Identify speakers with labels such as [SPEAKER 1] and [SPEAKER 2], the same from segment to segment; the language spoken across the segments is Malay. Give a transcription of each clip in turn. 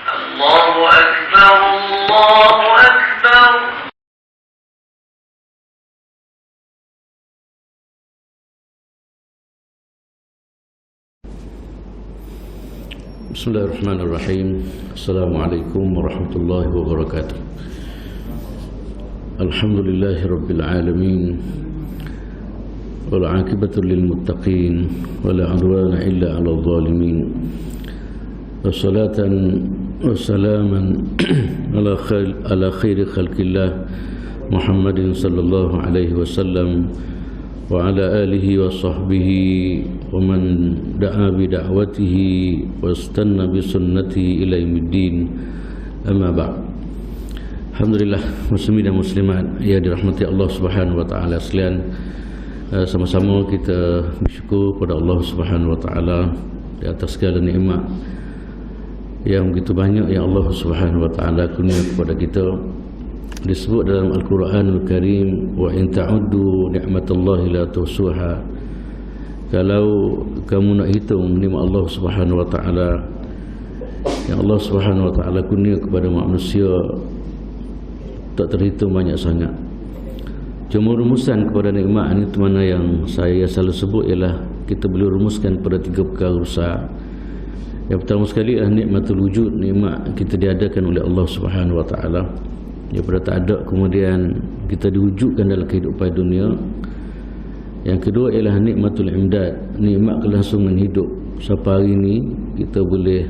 [SPEAKER 1] الله أكبر الله أكبر.
[SPEAKER 2] Bismillahirrahmanirrahim. Assalamualaikum warahmatullahi wabarakatuh. Alhamdulillahi rabbil alamin. Wal 'aqibatu lil muttaqin wala 'udwana illa 'alal zalimin. Wassalatan wassalaman ala khairi khalqillah Muhammadin sallallahu alaihi wasallam wa ala alihi wa sahbihi wa man da'a bi da'watihi wastanna bi sunnatihi ila yaumiddin. Amma ba'd. Alhamdulillah, muslimin dan muslimat yang dirahmati Allah Subhanahu wa taala sekalian, sama-sama kita bersyukur kepada Allah Subhanahu wa taala di atas segala nikmat yang begitu banyak yang Allah Subhanahu wa taala kurnia kepada kita. Disebut dalam Al-Quranul Karim, wa in ta'uddu ni'matallahi la tuhsuha. Kalau kamu nak hitung nikmat Allah Subhanahu wa taala yang Allah Subhanahu wa taala kurnia kepada manusia, tak terhitung banyak sangat. Cuma rumusan kepada nikmat ini mana yang saya selalu sebut ialah kita boleh rumuskan pada tiga perkara besar. Yang pertama sekali adalah nikmatul wujud, nikmat kita diadakan oleh Allah Subhanahu wa taala. Daripada tak ada kemudian kita diwujudkan dalam kehidupan dunia. Yang kedua ialah nikmatul imdad, nikmat kelangsungan hidup. Sampai hari ini kita boleh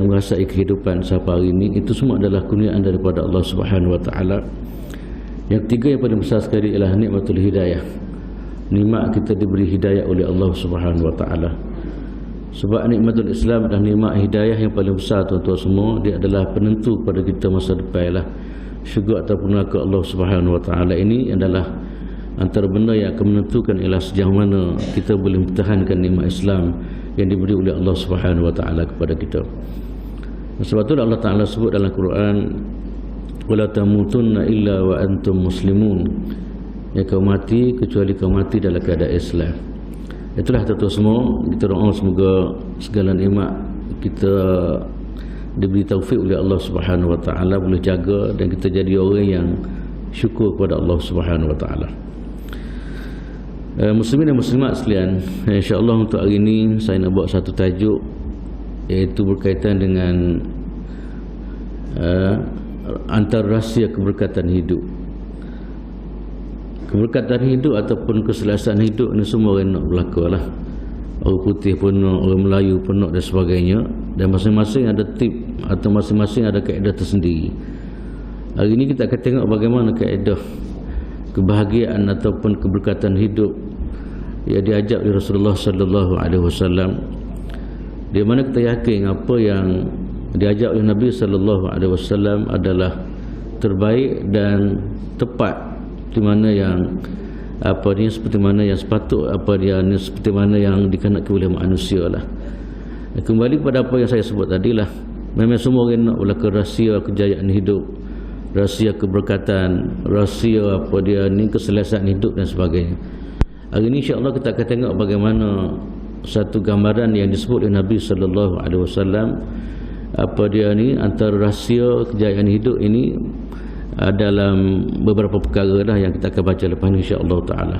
[SPEAKER 2] merasai kehidupan sampai hari ini. Itu semua adalah kurniaan daripada Allah Subhanahu wa taala. Yang ketiga yang paling besar sekali ialah nikmatul hidayah. Nikmat kita diberi hidayah oleh Allah Subhanahu wa taala. Sebab nikmatul Islam adalah nikmat hidayah yang paling besar, tuan-tuan semua. Dia adalah penentu kepada kita masa depan lah. Syurga ataupun neraka Allah Subhanahu wa taala ini adalah antara benda yang akan menentukan ialah sejauh mana kita boleh mempertahankan nikmat Islam yang diberi oleh Allah Subhanahu wa taala kepada kita. Sebab itu Allah Taala sebut dalam Quran, wala tamutunna illa wa antum muslimun. Ya, kau mati kecuali kau mati dalam keadaan Islam. Itulah tuan-tuan semua, kita doa semoga segala nikmat kita diberi taufik oleh Allah Subhanahu wa taala, boleh jaga dan kita jadi orang yang syukur kepada Allah Subhanahu wa taala. Muslimin dan muslimat sekalian, insya-Allah untuk hari ini saya nak buat satu tajuk, iaitu berkaitan dengan antara rahsia keberkatan hidup. Keberkatan hidup ataupun keselesaan hidup ni semua orang nak berlaku lah. Orang putih pun nak, orang Melayu pun nak dan sebagainya. Dan masing-masing ada tip atau masing-masing ada kaedah tersendiri. Hari ini kita akan tengok bagaimana kaedah kebahagiaan ataupun keberkatan hidup yang diajak oleh Rasulullah sallallahu alaihi wasallam. Di mana kita yakin apa yang diajak oleh Nabi sallallahu alaihi wasallam adalah terbaik dan tepat, seperti mana yang seperti mana yang sepatut, seperti mana yang dikehendaki oleh manusia lah. Kembali kepada apa yang saya sebut tadi lah, memang semua orang nak belaka rahsia kejayaan hidup, rahsia keberkatan, rahsia keselesaan hidup dan sebagainya. Hari ini insya-Allah kita akan tengok bagaimana satu gambaran yang disebut oleh Nabi sallallahu alaihi wasallam, antara rahsia kejayaan hidup ini dalam beberapa perkara dah yang kita akan baca lepas ni insya-Allah taala.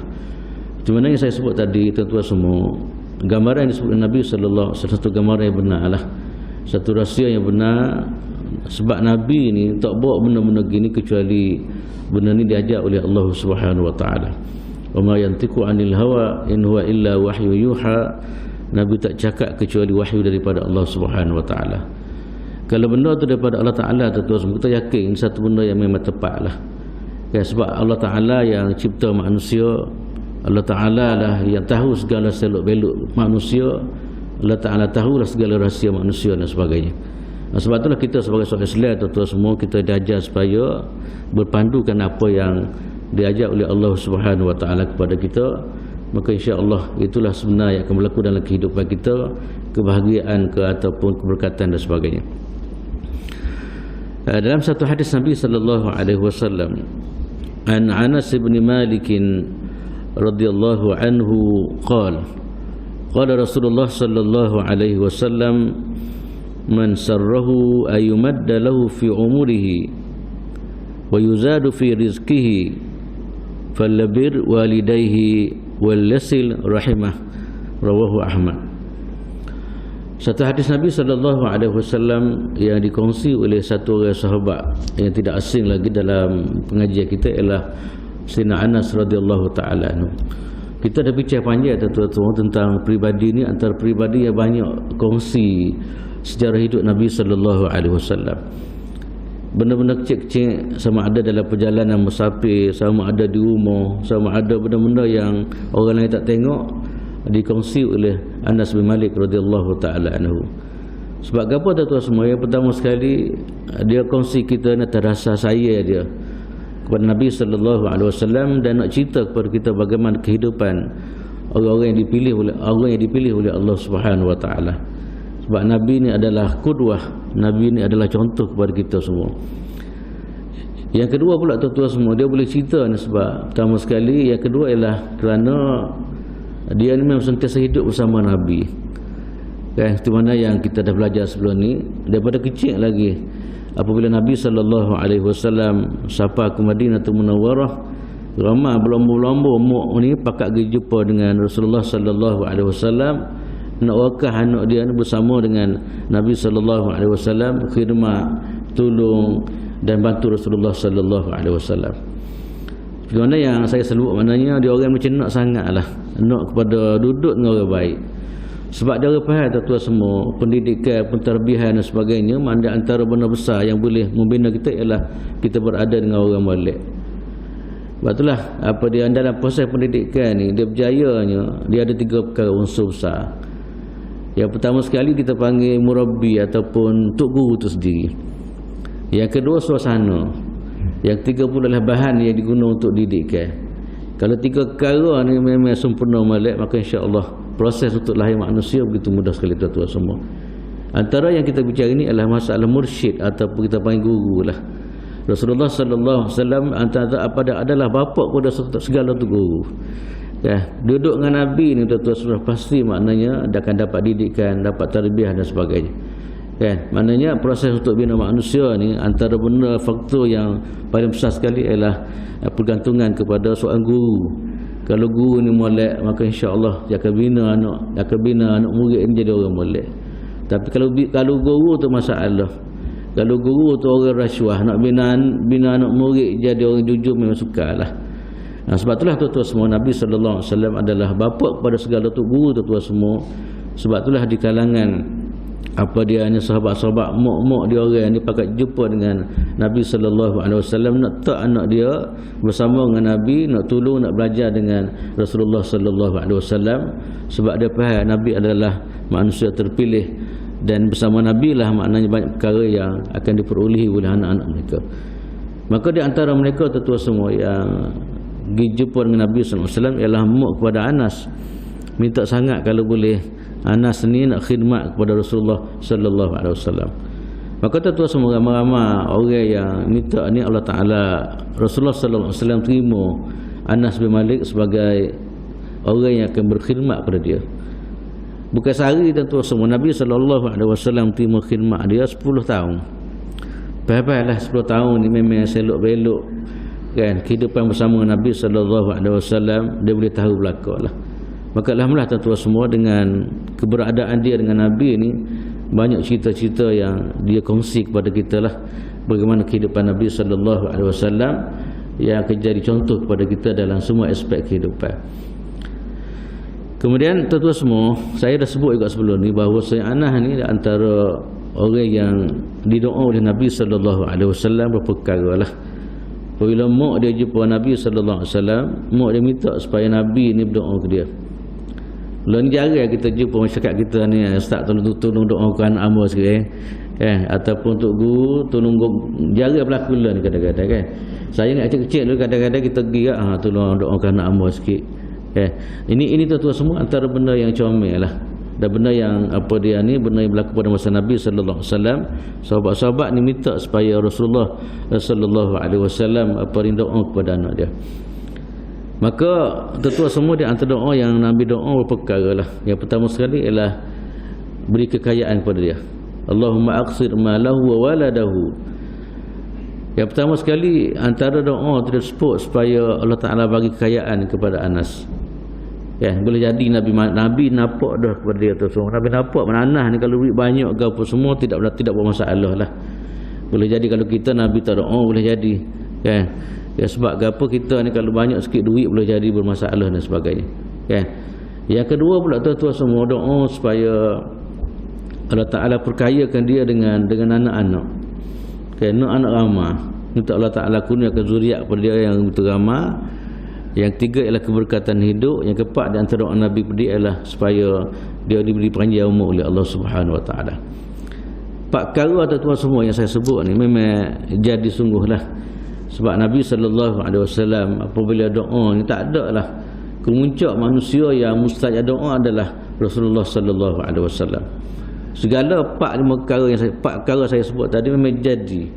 [SPEAKER 2] Di mana yang saya sebut tadi, tuan-tuan semua, gambaran yang disebut oleh Nabi sallallahu alaihi wasallam satu gambaran yang benar lah, satu rahsia yang benar. Sebab Nabi ni tak bawa benda-benda gini kecuali benda ni diajak oleh Allah Subhanahu wa taala. Wa ma yantiqu 'anil hawa in huwa illa wahyu yuha. Nabi tak cakap kecuali wahyu daripada Allah Subhanahu wa taala. Kalau benda tu daripada Allah Ta'ala, tuan-tuan, kita yakin satu benda yang memang tepat lah. Ya, sebab Allah Ta'ala yang cipta manusia, Allah Ta'ala lah yang tahu segala seluk-beluk manusia, Allah Ta'ala tahulah segala rahsia manusia dan sebagainya. Sebab itulah kita sebagai seorang Islam, tuan-tuan semua, kita diajar supaya berpandukan apa yang diajak oleh Allah Subhanahu wa taala kepada kita. Maka insya-Allah itulah sebenarnya yang akan berlaku dalam kehidupan kita, kebahagiaan ataupun keberkatan dan sebagainya. Dalam satu hadis Nabi sallallahu alaihi wasallam, an Anas bin Malik radhiyallahu anhu qala Rasulullah sallallahu alaihi wasallam, man sarrahu ayumadda lahu fi umurihi wa yuzadu fi rizqihi fallabir walidayhi wal yasil rahimah, rawahu Ahmad. Satu hadis Nabi SAW yang dikongsi oleh satu orang sahabat yang tidak asing lagi dalam pengajian kita ialah Sayyidina Anas radhiyallahu ta'ala anhu. Kita dah bincang panjang tuan-tuan tentang peribadi ni, antara peribadi yang banyak kongsi sejarah hidup Nabi SAW. Benda-benda kecil-kecil, sama ada dalam perjalanan musafir, sama ada di rumah, sama ada benda-benda yang orang lain tak tengok, dikongsi oleh Anas bin Malik radhiyallahu ta'ala anhu. Sebab apa tuan-tuan semua? Yang pertama sekali, dia kongsi kita nak terasa saya dia kepada Nabi SAW dan nak cerita kepada kita bagaimana kehidupan orang-orang yang dipilih oleh Allah Subhanahu wa taala. Sebab Nabi ni adalah qudwah, Nabi ni adalah contoh kepada kita semua. Yang kedua pula tuan-tuan semua, dia boleh cerita ni sebab pertama sekali, yang kedua ialah kerana dia ni memang sentiasa hidup bersama Nabi. Kan, itu mana yang kita dah belajar sebelum ni, daripada kecil lagi apabila Nabi SAW sapa ke Madinatul Munawwarah, ramai berlomba-lomba mak ni pakat pergi jumpa dengan Rasulullah SAW, nak wakah anak dia ni bersama dengan Nabi SAW, khidmat, tolong dan bantu Rasulullah SAW. Bagaimana yang saya sebut, maknanya dia orang macam nak sangat lah, nak kepada duduk dengan orang baik. Sebab dia orang faham tuan-tuan semua, pendidikan, penterbihan dan sebagainya, mana antara benda besar yang boleh membina kita ialah kita berada dengan orang molek. Sebab itulah apa dia dalam proses pendidikan ni, dia berjayanya, dia ada 3 perkara unsur besar. Yang pertama sekali kita panggil murabbi ataupun tok guru itu sendiri. Yang kedua suasana. Yang ketiga pula adalah bahan yang digunakan untuk didikan. Kalau 3 perkara ni memang sempurna molek, maka insya-Allah proses untuk lahir manusia begitu mudah sekali tuan-tuan semua. Antara yang kita bicara ini adalah masalah mursyid ataupun kita panggil guru lah. Rasulullah SAW antara adalah bapa kepada segala tu guru. Ya, duduk dengan Nabi ni tuan-tuan sudah pasti maknanya dia akan dapat didikan, dapat tarbiyah dan sebagainya. Kan, maknanya proses untuk bina manusia ni antara benda faktor yang paling besar sekali ialah pergantungan kepada seorang guru. Kalau guru ni molek, maka insya-Allah dia akan bina anak murid ni jadi orang molek. Tapi kalau guru tu masalah. Kalau guru tu orang rasuah, nak bina anak murid jadi orang jujur memang sukarlah. Nah, sebab itulah tuan-tuan semua, Nabi SAW adalah bapa kepada segala tu guru tuan-tuan semua. Sebab itulah di kalangan apa dia ni sahabat-sahabat mak dia orang ni pakat jumpa dengan Nabi SAW, nak tak anak dia bersama dengan Nabi, nak tolong, nak belajar dengan Rasulullah SAW. Sebab dia faham Nabi adalah manusia terpilih dan bersama Nabi lah maknanya banyak perkara yang akan diperolehi oleh anak-anak mereka. Maka di antara mereka tuan-tuan semua yang pergi jumpa dengan Nabi SAW ialah mak kepada Anas. Minta sangat kalau boleh Anas ni nak khidmat kepada Rasulullah SAW. Maka tuan-tuan semua, ramai-ramai orang yang minta ni Allah Ta'ala, Rasulullah SAW terima Anas bin Malik sebagai orang yang akan berkhidmat kepada dia. Bukan sehari tuan-tuan semua, Nabi SAW terima khidmat dia 10 tahun. Baik-baiklah 10 tahun ni memang selok-belok kan, kehidupan bersama Nabi SAW dia boleh tahu belakang lah. Maka alhamdulillah tuan-tuan semua, dengan keberadaan dia dengan Nabi ni, banyak cerita-cerita yang dia kongsi kepada kita lah, bagaimana kehidupan Nabi SAW yang akan jadi contoh kepada kita dalam semua aspek kehidupan. Kemudian tuan-tuan semua, saya dah sebut juga sebelum ni bahawa Sayyidina Anas ni antara orang yang didoa oleh Nabi SAW berperkara lah. Bila mak dia jumpa Nabi SAW, mak dia minta supaya Nabi ni berdoa ke dia. Lain jarang kita jumpa masyarakat kita ni, Ustaz tolong doakan anak hamba sikit ataupun untuk guru tolong, jarang berlaku lah ni kadang-kadang kan. Saya ingat kecil dulu kadang-kadang kita pergi tolong doakan anak hamba sikit. Ini tuan-tuan semua antara benda yang comel lah. Dan benda yang benda yang berlaku pada masa Nabi SAW. Sahabat-sahabat ni minta supaya Rasulullah SAW doa kepada anak dia. Maka tuan-tuan semua, di antara doa yang Nabi doa berperkara lah. Yang pertama sekali ialah beri kekayaan kepada dia. Allahumma aqsir malahu wa waladahu. Yang pertama sekali antara doa tersebut supaya Allah Ta'ala bagi kekayaan kepada Anas. Ya, boleh jadi Nabi nampak dah kepada dia tu semua. Nabi nampak mana Anas ni kalau duit banyak ke apa semua tidak bermasalah lah. Boleh jadi kalau kita Nabi tak doa boleh jadi. Kan? Ya, sebab apa kita ni kalau banyak sikit duit boleh jadi bermasalah dan sebagainya. Kan? Yang kedua pula tuan-tuan semua doa supaya Allah Ta'ala perkayakan dia dengan anak-anak. Kan? Anak ramah. Minta Allah Ta'ala kurniakan zuriat pada dia yang betul ramah. Yang ketiga ialah keberkatan hidup. Yang keempat di antara doa Nabi pada dia ialah supaya dia diberi panjang umur oleh Allah Subhanahu Wa Ta'ala. 4 perkara tuan-tuan semua yang saya sebut ni memang jadi sungguhlah. Sebab Nabi SAW apabila doa ni tak ada lah kemuncak manusia yang mustajab doa adalah Rasulullah SAW. Segala 4-5 perkara saya sebut tadi memang jadi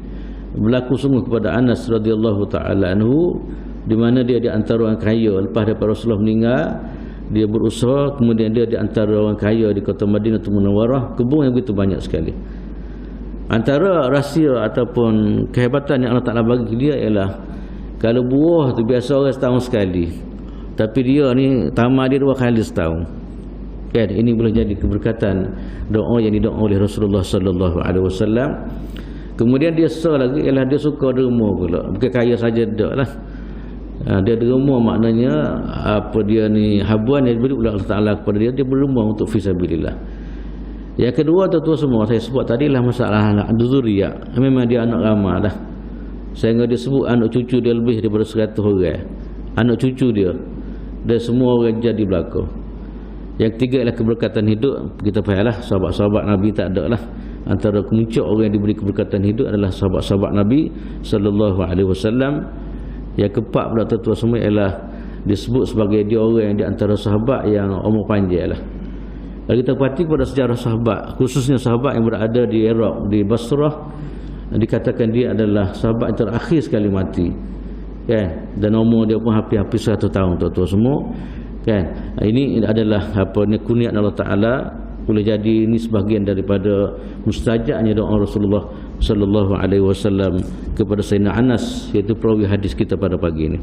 [SPEAKER 2] berlaku sungguh kepada Anas radhiyallahu ta'ala anhu, di mana dia di antara orang kaya lepas daripada Rasulullah meninggal. Dia berusaha, kemudian dia di antara orang kaya di kota Madinatul Munawwarah, kebun yang begitu banyak sekali. Antara rahsia ataupun kehebatan yang Allah Ta'ala bagi dia ialah kalau buah tu biasa orang setahun sekali, tapi dia ni tamat dia 2 kali setahun. Kan? Ini boleh jadi keberkatan doa yang didoa oleh Rasulullah SAW. Kemudian dia lagi ialah dia suka derma pula. Bukan kaya saja dak lah. Dia derma maknanya apa dia ni habuan yang diberi oleh Allah Ta'ala kepada dia, dia berderma untuk fisabilillah. Yang kedua tuan-tuan semua saya sebut tadi lah masalah anak zuriat. Memang dia anak ramah lah. Sehingga dia sebut anak cucu dia lebih daripada 100 orang. Anak cucu dia dan semua orang jadi belaka. Yang ketiga ialah keberkatan hidup. Kita fahamlah sahabat-sahabat Nabi tak ada lah. Antara kemuncak orang yang diberi keberkatan hidup adalah sahabat-sahabat Nabi SAW. Yang keempat pula tuan-tuan semua ialah disebut sebagai dia orang yang di antara sahabat yang umur panjang lah. Kalau kita perhati kepada sejarah sahabat, khususnya sahabat yang berada di Iraq, di Basrah, dikatakan dia adalah sahabat yang terakhir sekali mati. Kan? Dan umur dia pun hampir 100 tahun tuan-tuan semua. Kan? Ini adalah apa ni kurnia Allah Ta'ala. Boleh jadi ini sebahagian daripada mustajabnya doa Rasulullah sallallahu alaihi wasallam kepada Sayyidina Anas, iaitu perawi hadis kita pada pagi ini.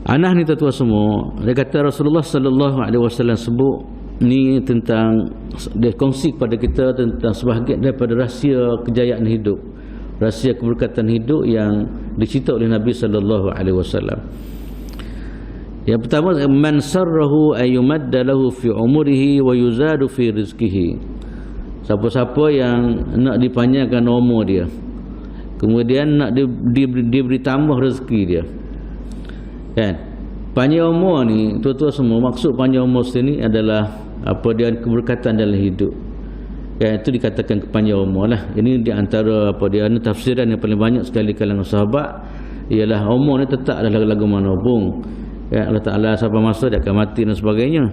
[SPEAKER 2] Anas ni tuan-tuan semua, dia kata Rasulullah sallallahu alaihi wasallam sebut ni tentang, dia kongsi kepada kita tentang sebahagian daripada rahsia kejayaan hidup, rahsia keberkatan hidup yang dicerita oleh Nabi sallallahu alaihi wasallam. Yang pertama, man sarrahu ayyumadda lahu fi umurihi wa yuzadu fi rizqihi. Siapa-siapa yang nak dipanjangkan umur dia, kemudian nak diberi tambah rezeki dia. Kan? Panjang umur ni tuan-tuan semua, maksud panjang umur sini adalah apa dia keberkatan dalam hidup. Kan? Itu dikatakan kepanjang umur lah. Ini di antara apa dia tafsiran yang paling banyak sekali kalangan sahabat ialah umur ni tetap adalah lagu mana pun. Ya, Allah Ta'ala sampai masa dia akan mati dan sebagainya.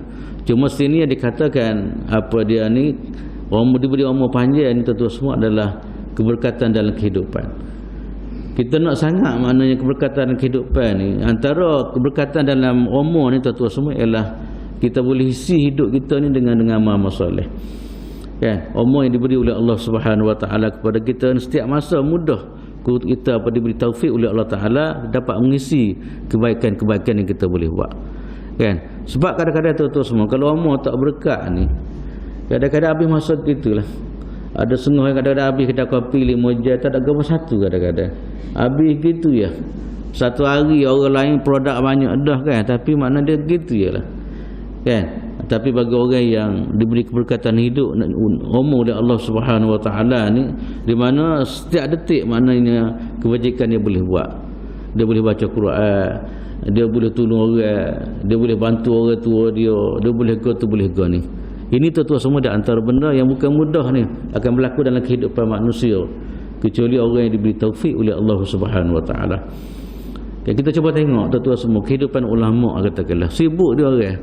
[SPEAKER 2] Cuma sini dikatakan apa dia ni diberi umur panjang ni tuan-tuan semua adalah keberkatan dalam kehidupan. Kita nak sangat maknanya keberkatan kehidupan ni, antara keberkatan dalam umur ni tuan-tuan semua ialah kita boleh isi hidup kita ni dengan amal soleh. Kan? Umur yang diberi oleh Allah Subhanahu Wa Ta'ala kepada kita ni setiap masa mudah kita apa diberi taufik oleh Allah Ta'ala dapat mengisi kebaikan-kebaikan yang kita boleh buat. Kan? Sebab kadang-kadang tuan-tuan semua kalau umur tak berkat ni, kadang-kadang habis masa gitulah. Ada setengah yang kadang-kadang habis kedai kopi 5 jam tak ada gambar satu kadang-kadang. Habis gitu ya. Satu hari orang lain produk banyak dah kan, tapi makna dia gitu jelah. Kan? Tapi bagi orang yang diberi keberkatan hidup umur oleh Allah Subhanahu Wa Ta'ala ni, di mana setiap detik maknanya kebajikan dia boleh buat. Dia boleh baca Quran, dia boleh tolong orang, dia boleh bantu orang tua dia boleh boleh ni. Ini tuan-tuan semua di antara benda yang bukan mudah ni akan berlaku dalam kehidupan manusia, kecuali orang yang diberi taufik oleh Allah Subhanahu Wa Ta'ala. Kita cuba tengok tuan-tuan semua kehidupan ulama, katakanlah sibuk dia orang,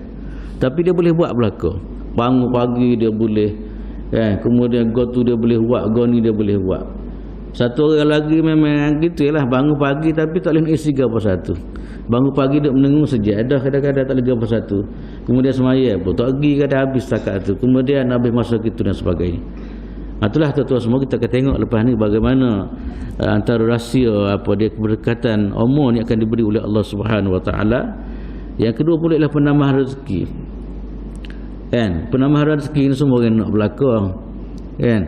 [SPEAKER 2] tapi dia boleh buat belaka. Bangun pagi dia boleh, kan? Kemudian go tu dia boleh buat, go ni dia boleh buat. Satu orang lagi memang gitu lah, bangun pagi tapi tak boleh isi 3/1. Bangun pagi duk menengung sejadah, kadang-kadang tak boleh 3/1. Kemudian semaya pun tak pergi, kadang habis setakat tu. Kemudian habis masa gitu dan sebagainya. Itulah tuan-tuan semua, kita akan tengok lepas ni bagaimana antara rahsia apa dia keberkatan umur yang akan diberi oleh Allah Subhanahu Wa Taala. Yang kedua pula ialah penambahan rezeki. Kan? Penambahan rezeki ni semua orang nak belakang. Kan?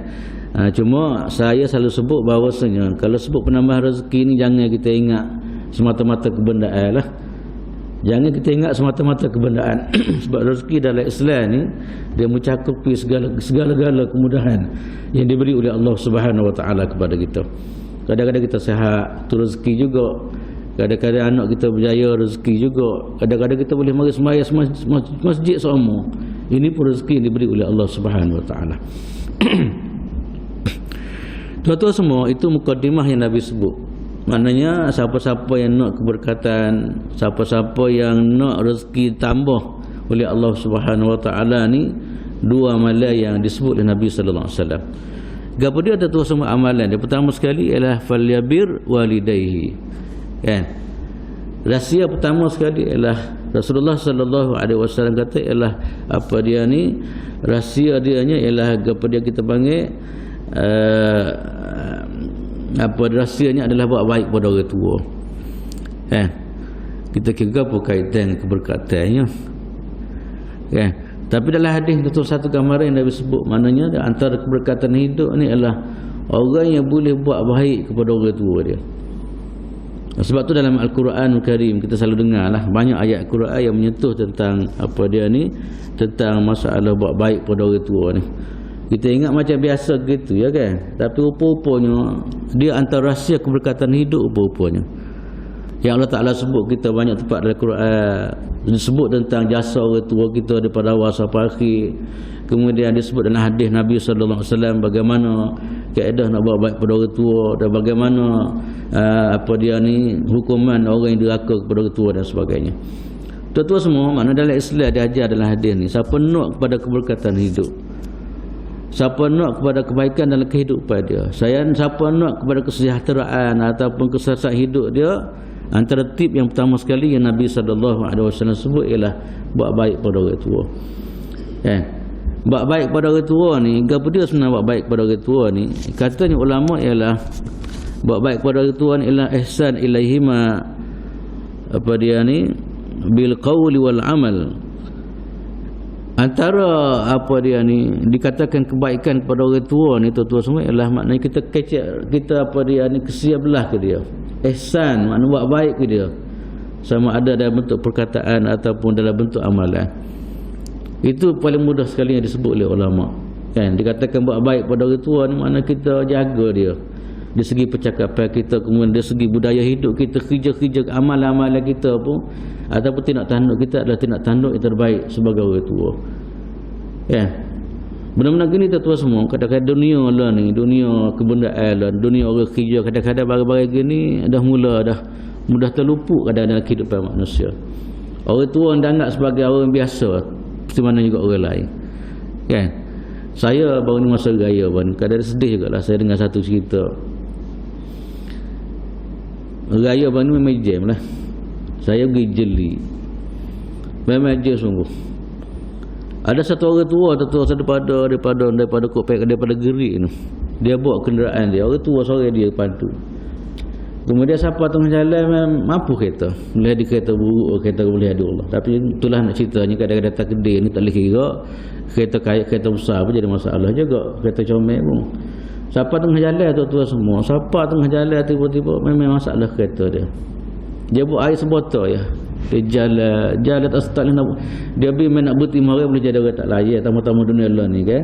[SPEAKER 2] Cuma saya selalu sebut bahawasanya kalau sebut penambahan rezeki ni jangan kita ingat semata-mata kebendaan lah. Jangan kita ingat semata-mata kebendaan. Sebab rezeki dalam Islam ni dia mencakupi segala-gala kemudahan yang diberi oleh Allah Subhanahu Wa Taala kepada kita. Kadang-kadang kita sihat, tu rezeki juga. Kadang-kadang anak kita berjaya, rezeki juga. Kadang-kadang kita boleh mari sembahyang masjid seumur. Ini pun rezeki yang diberi oleh Allah Subhanahu Wa Taala. Tuan-tuan semua, itu mukadimah yang Nabi sebut. Maknanya siapa-siapa yang nak keberkatan, siapa-siapa yang nak rezeki tambah oleh Allah Subhanahu Wa Taala ni, dua amalan yang disebut oleh Nabi sallallahu alaihi wasallam. Gapo dia ada tu semua amalan. Yang pertama sekali ialah falyabir walidayhi. Kan? Rahsia pertama sekali ialah Rasulullah sallallahu alaihi wasallam kata ialah apa dia ni, rahsia dianya ialah apa dia kita panggil apa rahsianya adalah buat baik pada orang tua. Kita kira apa kaitan keberkatannya. Tapi dalam hadis itu satu gambaran yang Nabi sebut, maknanya antara keberkatan hidup ni adalah orang yang boleh buat baik kepada orang tua dia. Sebab tu dalam Al-Quran Al-Karim kita selalu dengar lah banyak ayat Al-Quran yang menyentuh tentang apa dia ni, tentang masalah buat baik pada orang tua ni. Kita ingat macam biasa gitu ya kan, tapi rupa-rupanya dia antara rahsia keberkatan hidup rupa-rupanya. Yang Allah Ta'ala sebut kita banyak tempat dalam Quran, disebut tentang jasa orang tua kita daripada awal sampai akhir. Kemudian disebut dalam hadis Nabi sallallahu alaihi wasallam bagaimana kaedah nak buat baik pada orang tua, dan bagaimana apa dia ni hukuman orang yang deraka kepada orang tua dan sebagainya. Tuan-tuan semua, makna dalam Islam dia ajar dalam hadis ni, siapa nak kepada keberkatan hidup, siapa nak kepada kebaikan dalam kehidupan dia, siapa nak kepada kesejahteraan ataupun kesehatan hidup dia, antara tip yang pertama sekali yang Nabi SAW sebut ialah buat baik pada orang tua. Buat baik pada orang tua ni, apa dia sebenarnya buat baik pada orang tua ni? Katanya ulama ialah buat baik pada orang tua ni ialah ihsan ilaihima, apa dia ni, bil qawli wal amal. Antara apa dia ni dikatakan kebaikan kepada orang tua ni tuan-tuan semua ialah maknanya kita apa dia ni kesiap belah ke dia. Ihsan makna buat baik ke dia, sama ada dalam bentuk perkataan ataupun dalam bentuk amalan. Itu paling mudah sekali yang disebut oleh ulama. Kan dikatakan buat baik pada orang tua ni makna kita jaga dia dari segi percakapan kita, kemudian dari segi budaya hidup kita, kerja-kerja amalan-amalan kita pun ataupun tindak tanduk kita adalah tindak tanduk yang terbaik sebagai orang tua. Benar-benar gini tuan-tuan semua, kadang-kadang dunia lah ni, dunia kebendaan lah, dunia orang kerja, kadang-kadang barang-barang gini dah mudah terluput kadang-kadang dalam kehidupan manusia. Orang tua dah anggap sebagai orang biasa seperti mana juga orang lain. Kan? Saya baru ni masa raya pun kadang-kadang sedih jugalah saya dengar satu cerita. Raya bang ni memang jam lah. Saya pergi jeli, memang jam sungguh. Ada satu orang tua daripada Kopek, daripada Gerik ni, dia bawa kenderaan dia, orang tua sore dia pantu. Kemudian siapa tengah jalan mampu kereta, boleh ada kereta buruk, kereta boleh ada Allah. Tapi itulah nak ceritanya, kadang-kadang takdir ni tak boleh kira. Kereta kaya, kereta besar pun jadi masalah juga, kereta comel pun. Siapa tengah jalan tuan-tuan semua, siapa tengah jalan tiba-tiba memang masalah kereta dia. Dia buat air sebotol ya. Dia jalan tak nak, dia main nak berhenti mari boleh jadi orang tak layak tamu-tamu dunia lah ni kan.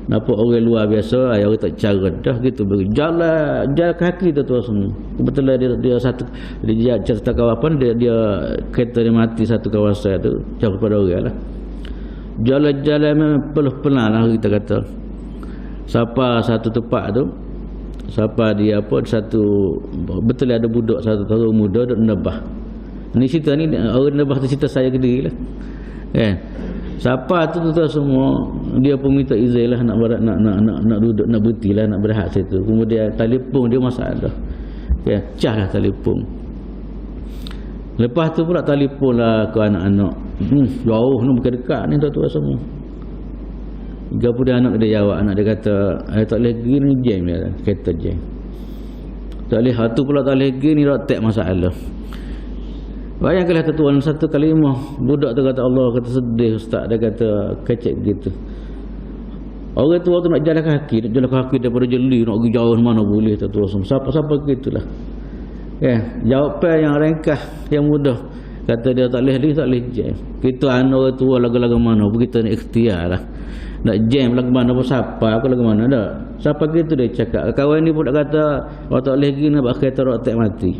[SPEAKER 2] Nampak orang luar biasa, orang tak cara dah gitu bagi jalan kaki tuan-tuan semua. Kebetulan dia satu dia cerita kawasan dia kereta dia mati satu kawasan tu jauh daripada orang lah. Jalan-jalan memang pelan-pelan lah kita kata. Siapa satu tempat tu, siapa dia apa satu, betul ada budak satu tahun muda duk nebah. Ni cerita ni orang nebah tu cerita saya gede lah. Kan? Siapa tu tuan semua dia pun minta izin lah nak duduk, nak berhenti lah, nak berehat situ. Kemudian telefon dia masalah. Cah lah telefon. Lepas tu pula telefon lah ke anak-anak. Jauh ni, bukan dekat ni tuan semua. Kemudian anak dia jawab, anak dia kata, tak boleh pergi ni jam dia, kereta jam. Tak boleh, tu pula tak boleh pergi ni rotek masalah. Bayangkanlah tuan, satu kalimah budak tu kata, Allah kata sedih ustaz, dia kata kecek begitu. Orang tua tu nak jalan kaki daripada Jeli nak pergi jauh mana boleh tuan semua. Siapa gitulah. Jawapan yang ringkas, yang mudah. Kata dia tak boleh jam. Kita anak orang tua lagu-lagu mana pun kita nak ikhtiar lah. Nak jam lagu mana pun siapa aku lagu mana dah. Siapa gitu dia cakap. Kawan ni pun nak kata orang tak boleh pergi nak buat kereta rotek mati.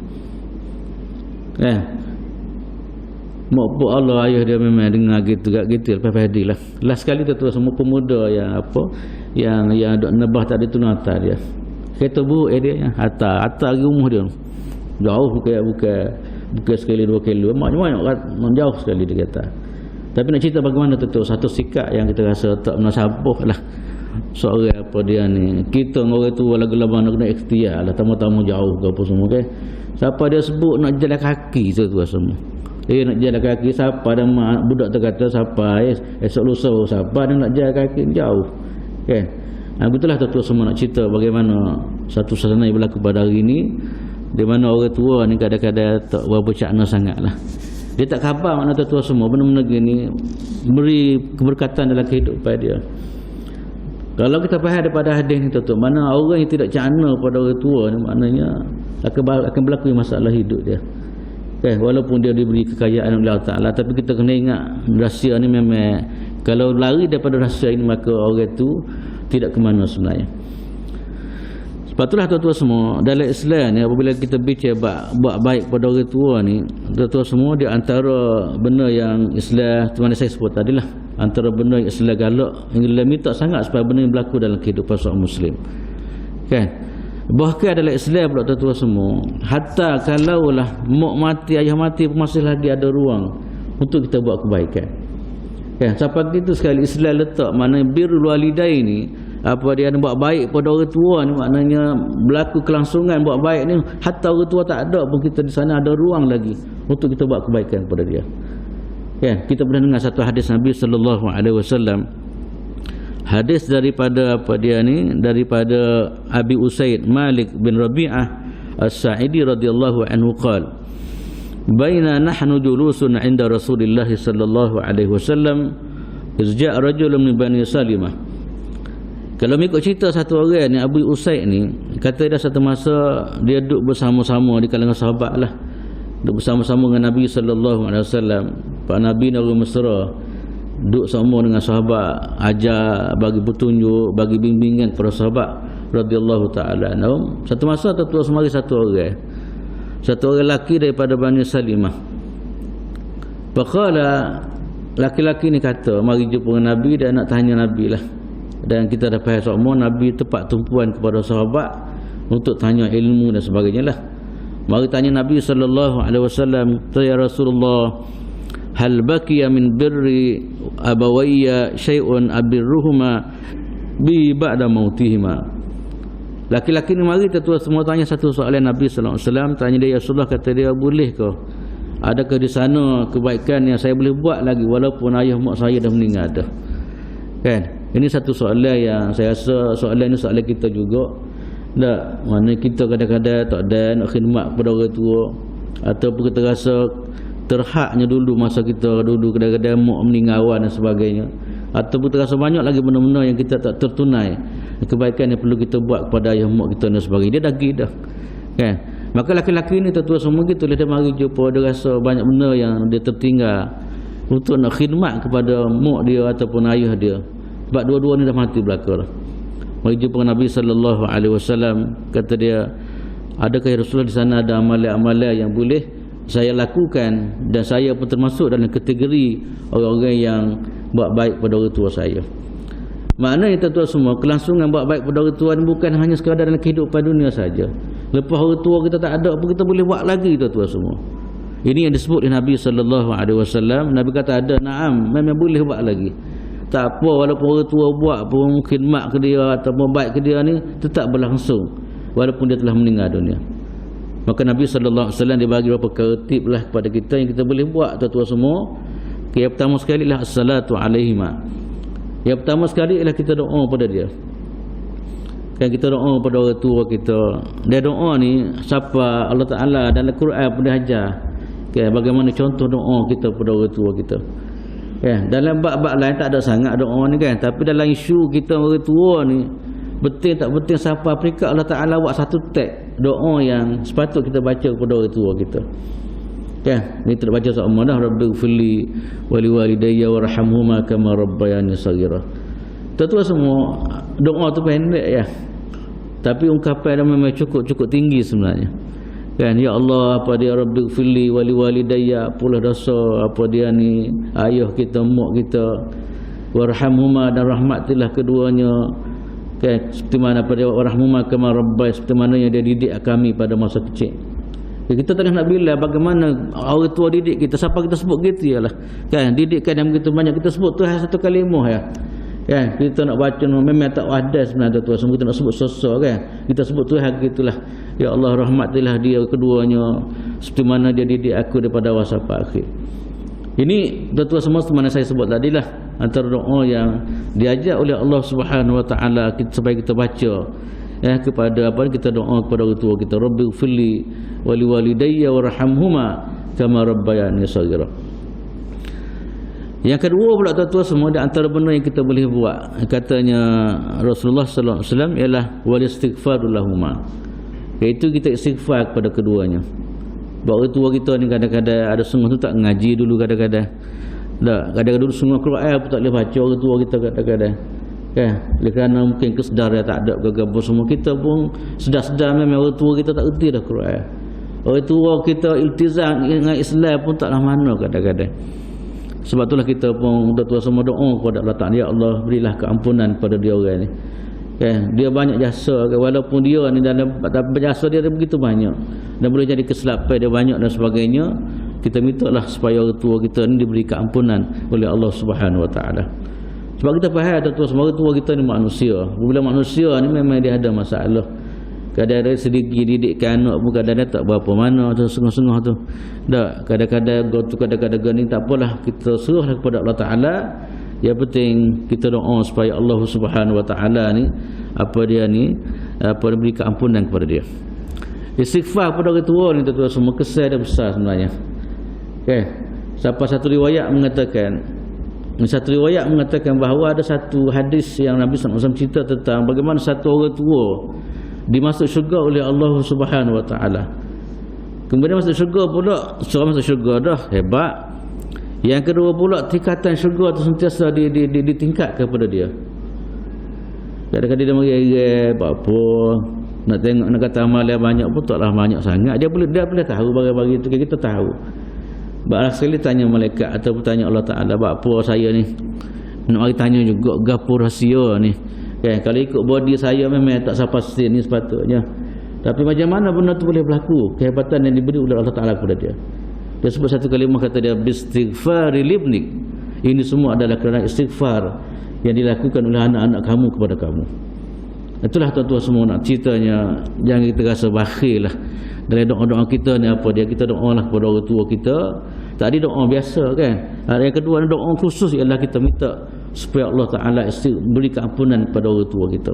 [SPEAKER 2] Mak Allah ayah dia memang dengar gitu lepas hadilah. Last sekali tu semua pemuda yang yang dok nebah tak ada tunata dia. Kereta buruk dia hantar pergi rumah dia. Jauh bukan sekali 2 kilo. Banyak jauh sekali dia kata. Tapi nak cerita bagaimana tu satu sikap yang kita rasa tak menasabah lah. Seorang apa dia ni. Kita orang tu lagu-lagu nak kena ikhtiar lah, tamu-tamu jauh ke apa semua kan. Siapa dia sebut nak jalan kaki tu semua. Nak jalan kaki siapa dan budak tu kata siapa esok lusa siapa dia nak jalan kaki jauh kan. Begitulah tu semua nak cerita bagaimana satu suasana yang berlaku pada hari ini, di mana orang tua ni kadang-kadang tak berapa cakna sangatlah. Dia tak khabar makna tu semua benda-benda gini beri keberkatan dalam kehidupan dia. Kalau kita faham daripada hadis ni tu mana orang yang tidak cakna pada orang tua ni maknanya akan berlaku masalah hidup dia. Walaupun dia diberi kekayaan oleh Allah Ta'ala, tapi kita kena ingat rahsia ni memang kalau lari daripada rahsia ini maka orang itu tidak ke mana sebenarnya. Sepatutlah tuan-tuan semua dalam Islam ni apabila kita bicara buat baik pada orang tua ni, tuan-tuan semua di antara benda yang Islam mana saya sebut tadilah, antara benda yang Islam galak yang Islam minta sangat supaya benda yang berlaku dalam kehidupan seorang muslim. Bahkan dalam Islam pula tuan-tuan semua, hatta kalaulah mak mati, ayah mati pun masih lagi ada ruang untuk kita buat kebaikan. Sampai gitu sekali Islam letak mana birrul walidain ni, apa dia buat baik pada orang tua ni maknanya berlaku kelangsungan buat baik ni, hatta orang tua tak ada pun kita di sana ada ruang lagi untuk kita buat kebaikan kepada dia. Kita pernah dengar satu hadis Nabi sallallahu alaihi wasallam. Hadis daripada daripada Abi Usaid Malik bin Rabi'ah As-Sa'idi radhiyallahu anhu qala baina nahnu julusun 'inda Rasulillah sallallahu alaihi wasallam iz ja'a rajulun min Bani Salimah. Kalau mengikut cerita satu orang ni Abu Usaid ni, kata dia satu masa dia duduk bersama-sama di kalangan sahabat lah, duduk bersama-sama dengan Nabi sallallahu alaihi wasallam. Pak Nabi Nabi Mesra duduk sama dengan sahabat, ajar, bagi petunjuk, bagi bimbingan kepada sahabat radhiyallahu taala anhum. Satu masa tertua semari satu orang lelaki daripada Bani Salimah. Faqala, laki-laki ni kata mari jumpa dengan Nabi dan nak tanya Nabi lah. Dan kita dah faham semua Nabi tempat tumpuan kepada sahabat untuk tanya ilmu dan sebagainya lah. Mari tanya Nabi sallallahu alaihi wasallam, ya Rasulullah, hal baqiya min birri abawayya syai'un abirruhuma bi ba'da mautihima. Laki-laki ni mari tuan semua tanya satu soalan Nabi sallallahu alaihi wasallam. Tanya dia, ya Rasulullah, kata dia, boleh ke, adakah di sana kebaikan yang saya boleh buat lagi walaupun ayah mak saya dah meninggal dah? Ini satu soalan yang saya rasa soalan ni soalan kita juga. Tak, mana kita kadang-kadang tak ada nak khidmat kepada orang tua, ataupun kita rasa terhaknya dulu masa kita dulu kadang-kadang mak meninggawan dan sebagainya, ataupun terasa banyak lagi benda-benda yang kita tak tertunai, kebaikan yang perlu kita buat kepada ayah mak kita dan sebagainya. Dia dah pergi dah maka laki-laki ni tentu semua gitu dia mari jumpa, dia rasa banyak benda yang dia tertinggal untuk nak khidmat kepada mak dia ataupun ayah dia, sebab dua-dua ni dah mati belaka dah. Mari jumpa Nabi sallallahu alaihi wasallam, kata dia, adakah ya Rasulullah di sana ada amalan-amalan yang boleh saya lakukan dan saya pun termasuk dalam kategori orang-orang yang buat baik pada orang tua saya. Maknanya tuan-tuan semua, kelangsungan buat baik pada orang tua ni bukan hanya sekadar dalam kehidupan dunia saja. Lepas orang tua kita tak ada pun kita boleh buat lagi tuan-tuan semua. Ini yang disebut oleh Nabi SAW. Nabi kata ada, na'am, memang boleh buat lagi. Tak apa, walaupun orang tua buat pun, mungkin mak ke dia ataupun baik ke dia ni, tetap berlangsung walaupun dia telah meninggal dunia. Maka Nabi SAW dia bagi beberapa perkara tip lah kepada kita yang kita boleh buat, tuan-tuan semua. Yang pertama sekali lah as-salatu alaihima. Yang pertama sekali ialah kita doa pada dia. Kan kita doa pada orang tua kita. Dia doa ni siapa Allah Ta'ala dalam Quran pun dia ajar. Okay, bagaimana contoh doa kita pada orang tua kita. Dalam bab-bab lain tak ada sangat doa ni kan, tapi dalam isu kita orang tua ni, betul tak betul siapa Afrika, Allah Ta'ala buat satu tag doa yang sepatut kita baca kepada orang tua kita. Ni kita baca sama dah, Rabbighfirli wa liwalidayya warhamhuma kama rabbayani shaghira. Tuan-tuan semua, doa tu pendek ya, tapi ungkapan dia memang cukup tinggi sebenarnya. Kan, ya Allah, apa dia Rabbighfirli wa liwalidayya, apalah dosa apa dia ni ayah kita, mak kita, warhamhuma, dan rahmatilah keduanya. Kan, seperti mana pada warhamhuma kama rabbai, seperti mana yang dia didik kami pada masa kecil. Kita tengah nak bila bagaimana orang tua didik kita, siapa kita sebut gitu ialah. Kan, didikkan yang begitu banyak, kita sebut tu satu kalimah ya. Kan, kita nak baca memang tak wadah sebenarnya tuan, semua kita nak sebut sosok kan. Kita sebut Tuhan gitulah. Ya Allah, rahmatilah dia keduanya seperti mana dia didik aku daripada awal sampai akhir. Ini tuan-tuan semua seperti mana saya sebut tadi lah, antara doa yang diajar oleh Allah Subhanahu Wa Taala supaya kita baca kepada apa kita doa kepada orang tua kita, Rabbighfirli wa liwalidayya warhamhuma kama rabbayani shaghira. Yang kedua pula tuan-tuan semua, di antara benda yang kita boleh buat, katanya Rasulullah sallallahu alaihi wasallam, ialah wal istighfaru lahuma, iaitu kita istighfar kepada keduanya. Bahawa orang tua kita ni kadang-kadang ada sungguh tu tak ngaji dulu, kadang-kadang kadang-kadang dulu sungguh Quran pun tak boleh baca orang tua kita kadang-kadang. Oleh kerana mungkin kesedar dia tak ada gegabah, semua kita pun sedar-sedar memang orang tua kita tak erti dah Quran. Orang tua kita iltizam dengan Islam pun taklah mana kadang-kadang. Sebab itulah kita pun tuan-tuan semua doa kepada Allah Ta'ala, ya Allah berilah keampunan pada dia orang ni. Dia banyak jasa, walaupun dia ni dalam jasa dia begitu banyak dan boleh jadi kesilapan dia banyak dan sebagainya. Kita mintalah supaya orang tua kita ni diberi keampunan oleh Allah Subhanahu Wa Ta'ala. Sebab kita faham tuan-tuan semua, orang tua kita ni manusia. Bila manusia ni memang dia ada masalah. Kadang-kadang sedikit didikan anak pun kadang-kadang tak berapa mana tu, sengah-sengah tu. Tak, kadang-kadang ni tak apalah, kita serahlah kepada Allah Ta'ala. Yang penting kita doa supaya Allah Subhanahu Wa Ta'ala ni beri keampunan kepada dia. Istighfar kepada orang tua ni tuan-tuan semua, kesan dia besar sebenarnya. Sampai satu riwayat mengatakan bahawa ada satu hadis yang Nabi SAW cerita tentang bagaimana satu orang tua dimasuk syurga oleh Allah Subhanahu Wa Ta'ala. Kemudian masuk syurga pula, seorang masuk syurga dah hebat. Yang kedua pula, tingkatan syurga tu sentiasa ditingkatkan kepada dia. Kadang-kadang dia menggerak apa, nak tengok nak kata amal dia banyak pun taklah banyak sangat. Dia boleh tahu bagi-bagi itu, kita tahu. Barang sekali tanya malaikat ataupun tanya Allah Ta'ala, apa saya ni? Nak mari tanya juga gapo rahsia ni. Kalau ikut body saya memang tak pasti ni sepatutnya. Tapi macam mana benda tu boleh berlaku? Kehebatan yang diberi oleh Allah Ta'ala kepada dia. Dia sebut satu kalimah, kata dia bistighfari libnik. Ini semua adalah kerana istighfar yang dilakukan oleh anak-anak kamu kepada kamu. Itulah tuan-tuan semua nak ceritanya. Jangan kita rasa bakhil lah dalam doa-doa kita ni. Apa dia, kita doa lah kepada orang tua kita. Tadi doa biasa kan. Yang kedua doa khusus ialah kita minta supaya Allah Ta'ala beri keampunan kepada orang tua kita.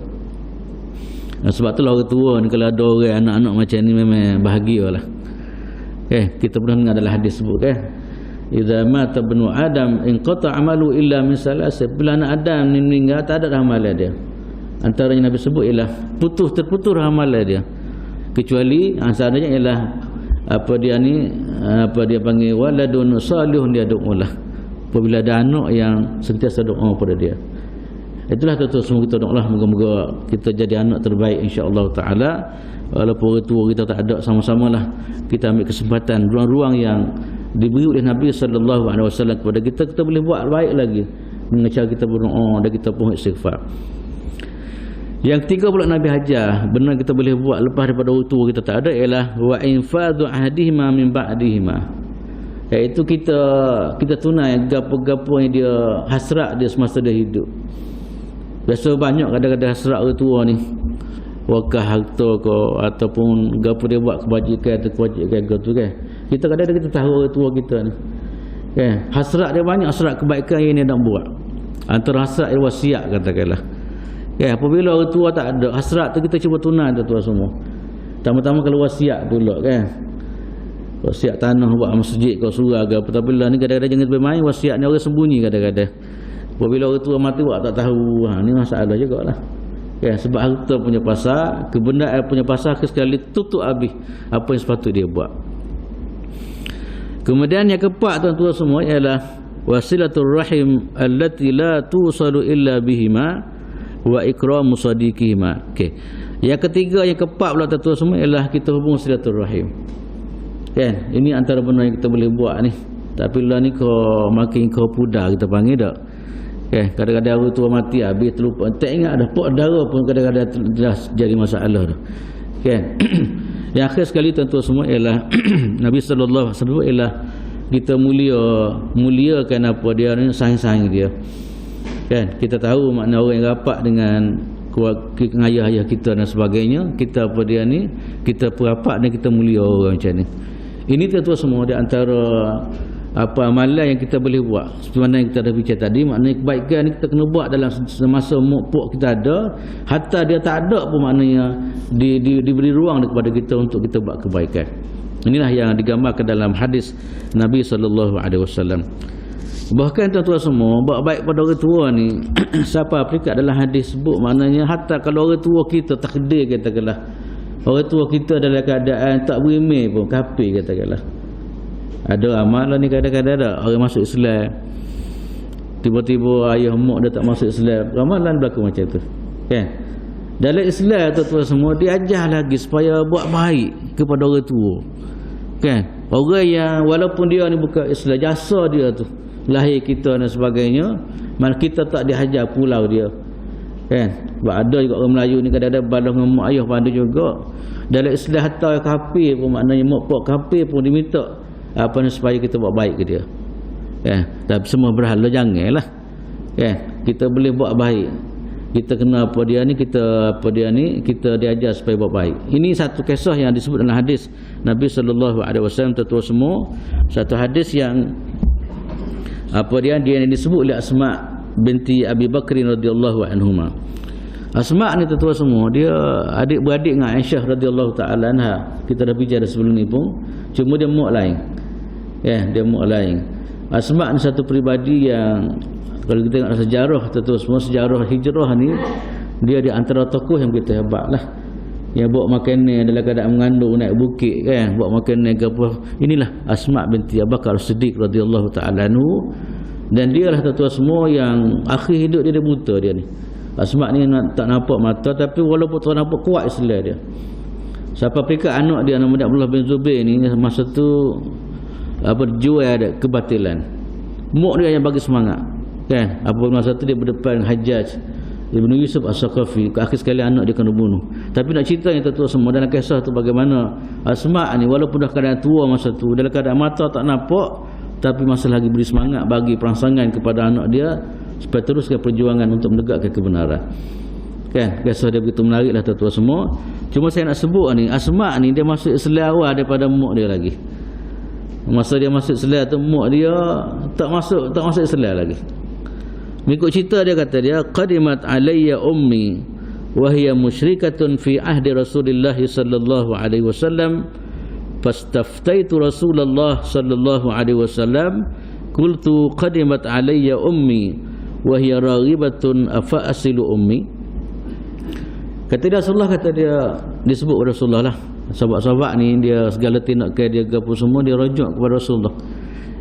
[SPEAKER 2] Sebab itulah orang tua ni, kalau ada orang anak-anak macam ni memang bahagialah. Kita pernah dengar dalam hadis sebut idza mata ibnu adam inqata amalu illa min salas. Bila anak Adam ni meninggal, tak ada amalan dia. Antaranya Nabi sebut ialah terputus amalan dia, kecuali antaranya ialah apa dia panggil waladun salihun dia doalah. Apabila ada anak yang sentiasa doa pada dia. Itulah tuan-tuan semua, kita doalah moga-moga kita jadi anak terbaik insya-Allah taala. Walaupun orang tua kita tak ada, sama-samalah kita ambil kesempatan ruang-ruang yang diberi oleh Nabi sallallahu alaihi wasallam kepada kita boleh buat baik lagi dengan cara kita berdoa dan kita pun istighfar. Yang ketiga pula Nabi ajar, benar kita boleh buat lepas daripada orang tua kita tak ada, ialah wa infadu ahdihima min ba'dihima. Iaitu kita tunai gapo-gapo yang dia hasrat dia semasa dia hidup. Biasa banyak kadang-kadang hasrat orang tua ni, wakah harta ke ataupun gapo dia buat kebajikan atau kewajiban gitu kan. Kita kadang-kadang kita tahu orang tua kita ni. Kan? Hasrat dia banyak, hasrat kebaikan yang dia nak buat. Antara hasrat dia wasiat katakanlah. Kan? Apabila orang tua tak ada, hasrat tu kita cuba tunai tuan-tuan semua. Pertama-tama kalau wasiat pula kan. Wasiat tanah buat masjid kau surau ke apa, tapi lah ni kadang-kadang jangan bermain wasiat ni, orang sembunyi kadang-kadang. Apabila orang tua mati buat tak tahu. Ni masalah jugalah. Ya, sebab harta punya pasar, kebendaan punya pasar sekali tutup habis apa yang sepatut dia buat. Kemudian yang keempat tuan-tuan semua ialah wasilatul rahim allati la tusalu illa bihima wa ikramu sadiqihima. Okey. Yang ketiga, yang keempat pula tuan-tuan semua ialah kita hubung silatul rahim. Kan? Ini antara benda yang kita boleh buat ni. Tapi lah ni kau makin kau pudar kita panggil tak. Kan? Kadang-kadang orang tua mati habis terlupa. Tak ingat dah pok darah pun kadang-kadang dah jadi masalah dah. Kan? Yang akhir sekali tuan-tuan semua ialah Nabi sallallahu alaihi wasallam ialah kita muliakan apa dia ni, sayang-sayang dia. Kan? Kita tahu makna orang yang rapat dengan ayah-ayah kita dan sebagainya, kita apa dia ni, kita perapat dan kita mulia orang macam ni. Ini tuan-tuan semua di antara apa amalan yang kita boleh buat. Seperti mana yang kita dah bincang tadi, maknanya kebaikan ni kita kena buat dalam semasa pok kita ada, hatta dia tak ada pun maknanya diberi ruang kepada kita untuk kita buat kebaikan. Inilah yang digambarkan dalam hadis Nabi SAW. Bahkan tuan-tuan semua, buat baik pada orang tua ni siapa peringkat dalam hadis sebut, maknanya hatta kalau orang tua kita takdir katakanlah, orang tua kita dalam keadaan tak berimeh pun, kafir katakanlah. Ada amalan ni kadang-kadang ada orang masuk Islam, tiba-tiba ayah mak dia tak masuk Islam, amalan berlaku macam tu. Kan? Dalam Islam tuan-tuan semua diajar lagi supaya buat baik kepada orang tua. Kan? Orang yang walaupun dia ni bukan Islam, jasa dia tu, lahir kita dan sebagainya, malah kita tak dihajar pulau dia. Kan? Sebab ada juga orang Melayu ni kadang-kadang balas dengan mak ayah pada juga. Dalam Islam hatta kafir pun, maknanya mak pak kafir pun diminta apa ni supaya kita buat baik ke dia. Kan? Tapi semua berhala janganlah. Kan? Kita boleh buat baik. Kita kena apa dia ni, kita diajar supaya buat baik. Ini satu kisah yang disebut dalam hadis Nabi sallallahu alaihi wasallam tuan-tuan semua. Satu hadis yang apa dia yang disebut oleh Asma binti Abi Bakr radhiyallahu anhuma. Asma ni tuan-tuan semua, dia adik-beradik dengan Aisyah radhiyallahu taala anha. Kita dah bincang sebelum ni pun, cuma dia mak lain. Dia mak lain. Asma ni satu peribadi yang kalau kita tengok sejarah tuan-tuan semua, sejarah hijrah ni dia di antara tokoh yang kita hebatlah. Yang bawa makanan dalam keadaan mengandung naik bukit kan, bawa makanan ke apa. Inilah Asma binti Abu Bakar Siddiq radhiyallahu taala anhu. Dan dia lah tuan-tuan semua yang akhir hidup dia buta dia ni. Asma ni tak nampak mata, tapi walaupun tak nampak kuat Islam dia. Siapa peringkat anak dia nama Abdullah bin Zubair ni masa tu jual ada kebatilan. Mak dia yang bagi semangat. Kan? Apa masa tu dia berdepan Hajjaj Ibn Yusuf As-Saqafi, akhir sekali anak dia kena bunuh. Tapi nak cerita yang tuan-tuan semua dalam kisah tu bagaimana Asma ni walaupun dah keadaan tua masa tu, dalam keadaan mata tak nampak, tapi masih lagi beri semangat, bagi perangsangan kepada anak dia supaya teruskan perjuangan untuk menegakkan kebenaran. Kan? Kisah dia begitu menariklah tuan-tuan semua. Cuma saya nak sebut ni, Asma ni dia masuk Islam awal daripada mak dia lagi. Masa dia masuk Islam tu, mak dia tak masuk Islam lagi. Mengikut cerita dia kata dia, qadimat alayya ummi wa hiya musyrikatun fi ahdi Rasulillah sallallahu alaihi wasallam fastaftaitu Rasulullah sallallahu alaihi wasallam qultu qadimat alayya ummi wa hiya raghibatun afa asilu ummi. Kata dia Rasulullah, kata dia disebut Rasulullah lah. Sahabat-sahabat ni dia segala tindakan dia apa semua dia rujuk kepada Rasulullah.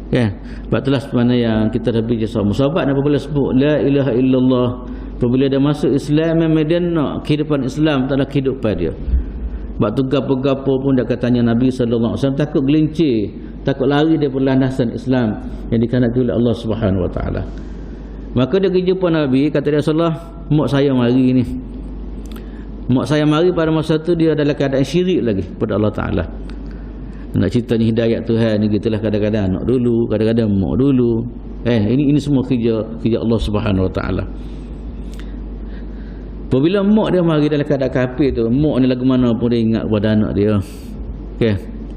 [SPEAKER 2] Kan? Sebab itulah sebenarnya yang kita dah bincang sama sahabat apabila sebut la ilaha illallah, apabila dia masuk Islam memang dia nak kehidupan Islam, tak ada kehidupan dia. Sebab tu gapo-gapo pun dia katanya Nabi sallallahu alaihi wasallam takut gelincir, takut lari daripada landasan Islam yang dikehendaki oleh Allah Subhanahu wa taala. Maka dia pergi jumpa Nabi, kata dia Rasulullah, mak saya mari ni. Mak saya mari pada masa tu dia dalam keadaan syirik lagi pada Allah Taala. Nak ceritanya hidayat Tuhan ni gitulah, kadang-kadang anak dulu, kadang-kadang mak dulu. Ini semua kerja Allah Subhanahu Wa Taala. Apabila mak dia mari dalam keadaan kafir tu, mak ni lagu mana pun dia ingat kepada anak dia.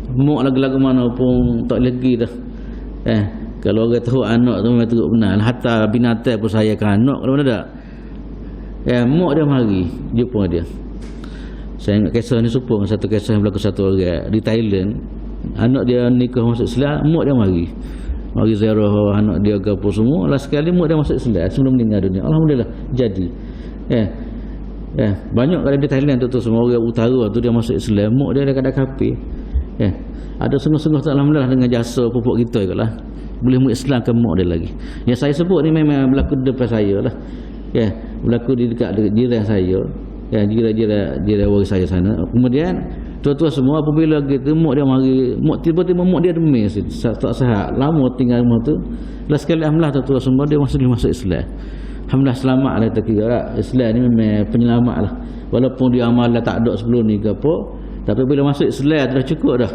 [SPEAKER 2] Mak lagu-lagu mana pun tak lagi dah. Kalau orang tahu anak tu memang teruk benar. Hatta binatang pun sayangkan anak, kalau mana tak. Mak dia mari jumpa dia. Saya ingat kisah ni serupa, satu kisah yang berlaku satu orang di Thailand. Anak dia nikah masuk Islam, mak dia mari ziarah anak dia ke apa semua. Last sekali mak dia masuk Islam sebelum meninggal dunia. Alhamdulillah jadi. Banyak kali di Thailand tu semua orang utara tu dia masuk Islam, mak dia kadang kafir. Ada sungguh-sungguh tak, alhamdulillah dengan jasa pupuk kita ikutlah boleh mengislamkan mak dia lagi. Yang saya sebut ni memang berlaku depan saya lah. Berlaku di dekat jiran saya. Jiran waris saya sana. Kemudian tua-tua semua apabila gitu mak dia mari, tiba-tiba mak dia demis, tak sihat, lama tinggal rumah tu. Last sekali alhamdulillah tua-tua semua dia masuk Islam. Alhamdulillah selamat lah kita kira lah. Islam ni memang penyelamat lah. Walaupun dia amalan tak ada sebelum ni ke apa, tapi bila masuk Islam dah cukup dah.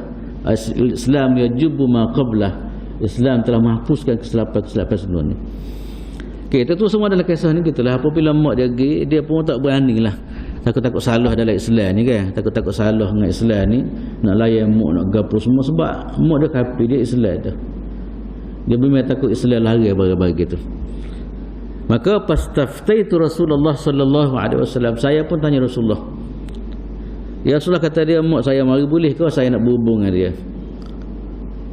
[SPEAKER 2] Islam yajubu ma qablah. Islam telah menghapuskan kesilapan sebelum ni. Kita tu semua dalam kisah ni gitulah. Apabila mak dia pergi, dia pun tak berani lah. Takut-takut salah dalam Islam ni kan. Takut-takut salah dengan Islam ni, nak layan mak, nak gapo semua, sebab mak dia kafir, dia Islam dah. Dia memang takut Islam lari bagi gitu. Maka pastaftaitu Rasulullah sallallahu alaihi wasallam, saya pun tanya Rasulullah. Ya Rasulullah, kata dia, mak saya mari, boleh ke saya nak berhubung dengan dia?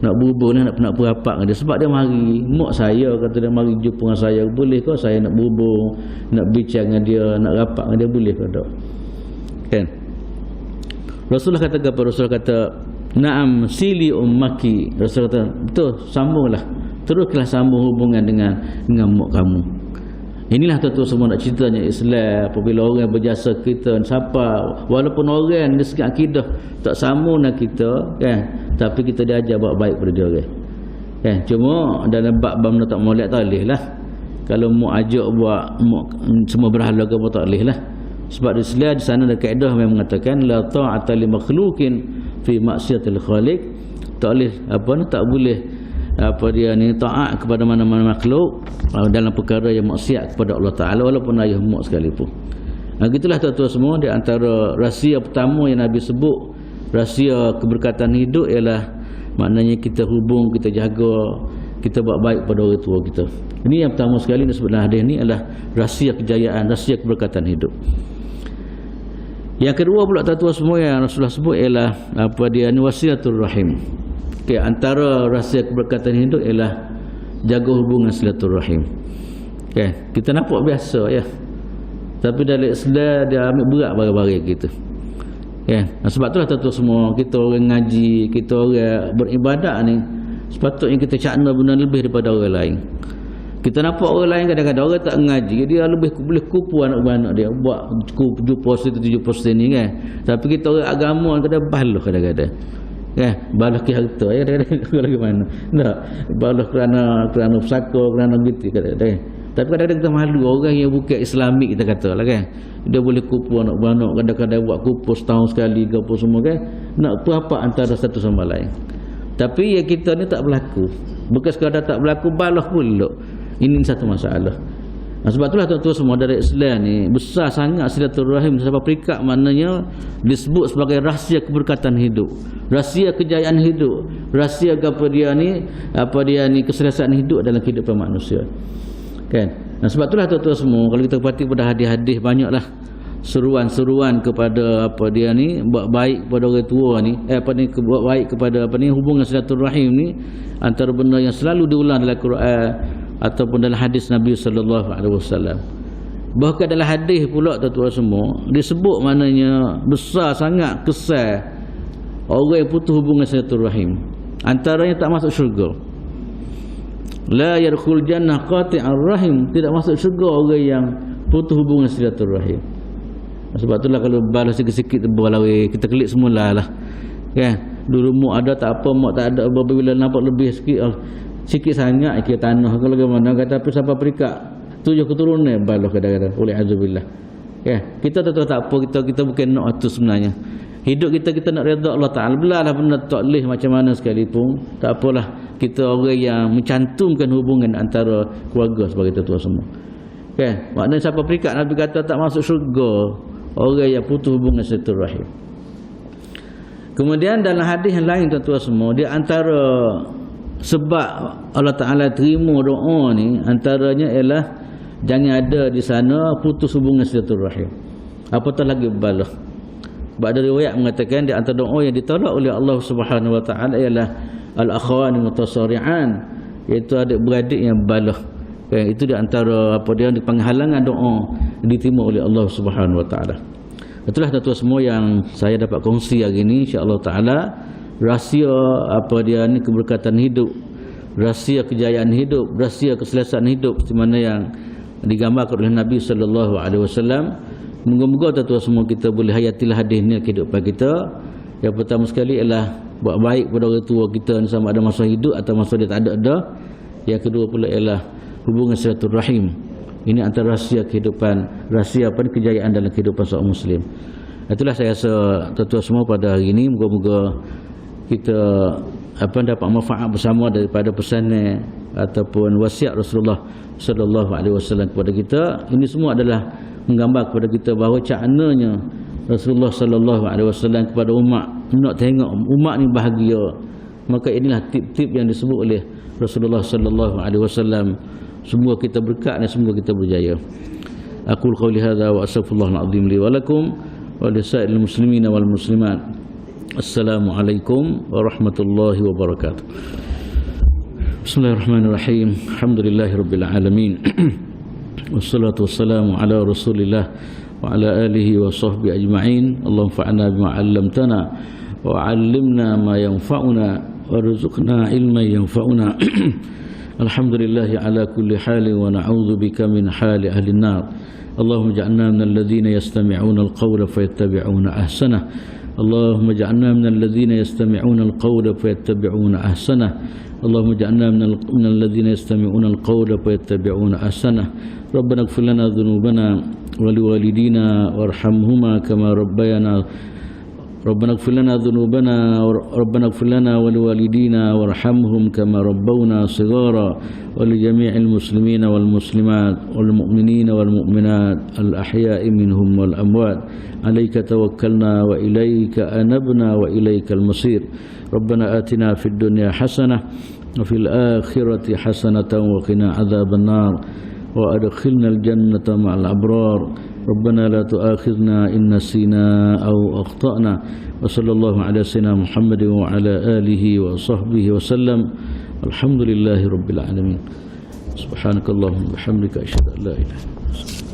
[SPEAKER 2] Nak berhubung nak berapak dengan dia, sebab dia mari, mak saya kata dia mari jumpa dengan saya, boleh ke saya nak berhubung, nak bincang dengan dia, nak rapat dengan dia, boleh ke tak? Kan? Rasulullah kata apa? Rasulullah kata, "Na'am sili ummaki." Rasulullah kata, betul, sambunglah. Teruslah sambung hubungan dengan mak kamu. Inilah tentu semua nak ceritanya Islam. Apabila orang berjasa kita, siapa, walaupun orang dari segi akidah tak sama dengan kita kan, tapi kita diajar buat baik pada dia orang kan. Cuma dalam bab nak tak molek tak boleh lah. Kalau mau ajak buat semua berhala ke apa tak boleh lah. Sebab di Islam di sana ada kaedah yang mengatakan la ta'ata li makhluqin fi maksiatil khaliq. Tak boleh tak boleh taat kepada mana-mana makhluk dalam perkara yang maksiat kepada Allah Ta'ala, walaupun ayah mak sekalipun. Gitulah tuan-tuan semua, di antara rahsia pertama yang Nabi sebut, rahsia keberkatan hidup, ialah maknanya kita hubung, kita jaga, kita buat baik pada orang tua kita. Ini yang pertama sekali disebut dalam hadis ni, adalah rahsia kejayaan, rahsia keberkatan hidup. Yang kedua pula tuan-tuan semua yang Rasulullah sebut ialah wasilatul rahim. Antara rahsia keberkatan hidup ialah jaga hubungan silaturahim. Kita nampak biasa ya, tapi dalam Islam dia ambil berat barang-barang kita. Sebab itulah tuan-tuan semua, kita orang ngaji, kita orang beribadat ni, sepatutnya kita cakna benda lebih daripada orang lain. Kita nampak orang lain kadang-kadang orang tak ngaji, dia lebih boleh kupu anak-anak dia, buat jumpa situ 7% ni kan. Tapi kita orang agama kadang balah kadang-kadang. Balas ke harta kadang-kadang bagaimana tak balas kerana pesaka, kerana gitu kadang-kadang. Tapi kadang-kadang kita malu orang yang bukan Islamik, kita kata lah kan, dia boleh kupu anak-anak, kadang-kadang buat kupu setahun sekali ke apa semua kan, nak apa antara satu sama lain. Tapi yang kita ni tak berlaku, bukan sekadar tak berlaku, balas pula. Ini satu masalah. Sebab itulah tuan-tuan semua, dari Islam ni besar sangat silaturahim sampai peringkat maknanya disebut sebagai rahsia keberkatan hidup, rahsia kejayaan hidup, rahsia dia ni keselesaan hidup dalam kehidupan manusia kan. Sebab itulah tuan-tuan semua, kalau kita perhati pada hadis-hadis, banyaklah seruan-seruan kepada buat baik kepada orang tua ni, buat baik kepada hubungan silaturahim ni, antara benda yang selalu diulang dalam Quran ataupun dalam hadis Nabi sallallahu alaihi wasallam. Bahkan dalam hadis pula tuan-tuan semua disebut maknanya besar sangat kesan orang yang putus hubungan silaturahim, antaranya tak masuk syurga. La yadkhul jannah qati'ar rahim, tidak masuk syurga orang yang putus hubungan silaturahim. Sebab itulah kalau balas sikit-sikit berlalu kita klik semula lah kan. Dulu mak ada tak apa, mak tak ada, bila nampak lebih sikit sangat ke tanah kalau bagaimana kata, tapi sampai peringkat 7 keturunan balah kadang-kadang oleh azubillah. Kita tahu tak apa, kita bukan nak itu sebenarnya. Hidup kita nak redha Allah Ta'ala. Belalah benda tak leh macam mana sekalipun, tak apalah, kita orang yang mencantumkan hubungan antara keluarga sebagai tetua semua. Kan? Maknanya siapa perikat Nabi kata tak masuk syurga orang yang putus hubungan silaturahim. Kemudian dalam hadis yang lain tuan-tuan semua, dia antara sebab Allah Ta'ala terima doa ni, antaranya ialah jangan ada di sana putus hubungan silaturahim. Apatah lagi balah. Sebab ada riwayat mengatakan di antara doa yang ditolak oleh Allah Subhanahu Wa Ta'ala ialah al-akhwan mutasari'an, iaitu adik-beradik yang balah. Itu di antara apa dia dipanggil halangan doa diterima oleh Allah Subhanahu Wa Ta'ala. Itulah tuan-tuan semua yang saya dapat kongsi hari ini, insya-Allah Ta'ala. Rahsia apa dia ni, keberkatan hidup, rahsia kejayaan hidup, rahsia keselesaan hidup di mana yang digambarkan oleh Nabi sallallahu alaihi wasallam. Moga-moga tuan-tuan semua kita boleh hayatilah hadis ni kehidupan kita. Yang pertama sekali ialah buat baik pada orang tua kita sama ada masa hidup atau masa dia tak ada. Yang kedua pula ialah hubungan silaturahim. Ini antara rahsia kehidupan, rahsia apa kejayaan dalam kehidupan seorang muslim. Itulah saya rasa tuan-tuan semua pada hari ini, moga-moga kita dapat manfaat bersama daripada pesannya ataupun wasiat Rasulullah sallallahu alaihi wasallam kepada kita. Ini semua adalah menggambar kepada kita bahawa caknanya Rasulullah sallallahu alaihi wasallam kepada umat, nak tengok umat ni bahagia. Maka inilah tip-tip yang disebut oleh Rasulullah sallallahu alaihi wasallam. Semua kita berkat dan semua kita berjaya. Aqul qouli hadza wa astaghfirullahal azim li wa lakum wa lisa'il muslimina wal muslimat. Assalamualaikum warahmatullahi wabarakatuh. Bismillahirrahmanirrahim. Alhamdulillahirabbil alamin. Wassalatu wassalamu ala Rasulillah wa ala alihi wa sahbihi ajma'in. Allahumma fa'na bima 'allamtana wa 'allimna ma yanfa'una warzuqna ilman yanfa'una. Alhamdulillahi ala kulli halin wa na'udzu bika min hali ahli an-nar. Allahumma ij'alna minal ladzina yastami'una al-qawla fayattabi'una ahsanah. اللهم اجعلنا من الذين يستمعون القول فيتبعون أحسنه. اللهم اجعلنا من الذين يستمعون القول فيتبعون أحسنه. ربنا اغفر لنا ذنوبنا ولوالدينا وارحمهما كما ربيانا. ربنا اغفر لنا ذنوبنا ربنا اغفر لنا ولوالدينا وارحمهم كما ربونا صغارا ولجميع المسلمين والمسلمات والمؤمنين والمؤمنات الأحياء منهم والأموات. عليك توكلنا وإليك أنبنا وإليك المصير. ربنا آتنا في الدنيا حسنة وفي الآخرة حسنة وقنا عذاب النار وأدخلنا الجنة مع الأبرار. ربنا لا تؤاخذنا إن نسينا أو أخطأنا. وصلى الله على سيدنا محمد وعلى آله وصحبه وسلم. الحمد لله رب العالمين. سبحانك اللهم وبحمدك أشهد أن لا إله إلا أنت.